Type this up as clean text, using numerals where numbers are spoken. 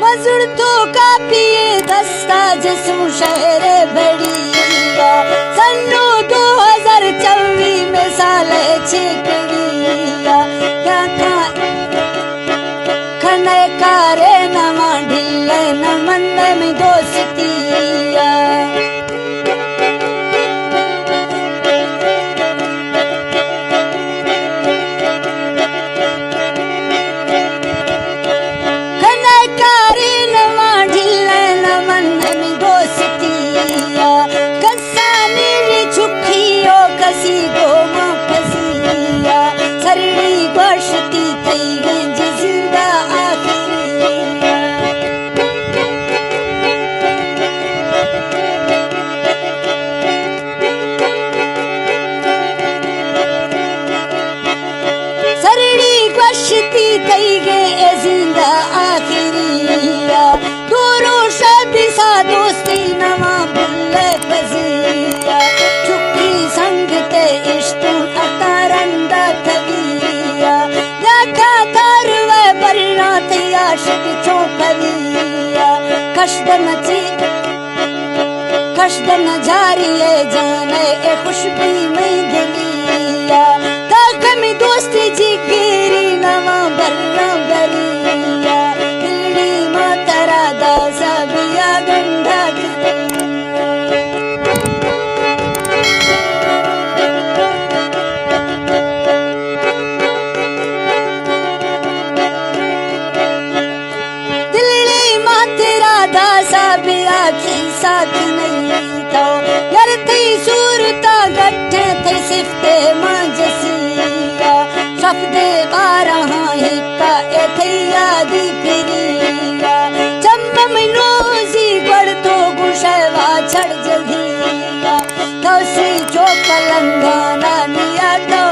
मजूर तो कापिए दस्ता जसू शहर बड़िया सन्नो 2024 में साल छिकड़िया क्या खने कारे नवा ढिल न मन में दोस्तिया दोस्ती नवा बुल बजिया चुकी संग ते इश्तु अतारंदा थविया देखा थारव बरना थे आशिक चौपविया कशदन जारिए जाने ए खुशबी में दिलिया ताक में दोस्ती जी गिरी नवा बरना बरिया दिल्ली मातरा दासा बिया गंधा साथ नहीं तो यार थी सूरता गट्ठे थे सिफ्ते मांजसिया शब्दे बारह हिक्का ए थी यादी फिरिया चम्म नोजी गड़ तो गुशवा छड़ जगिया तो सी चौक लंगाना निया तो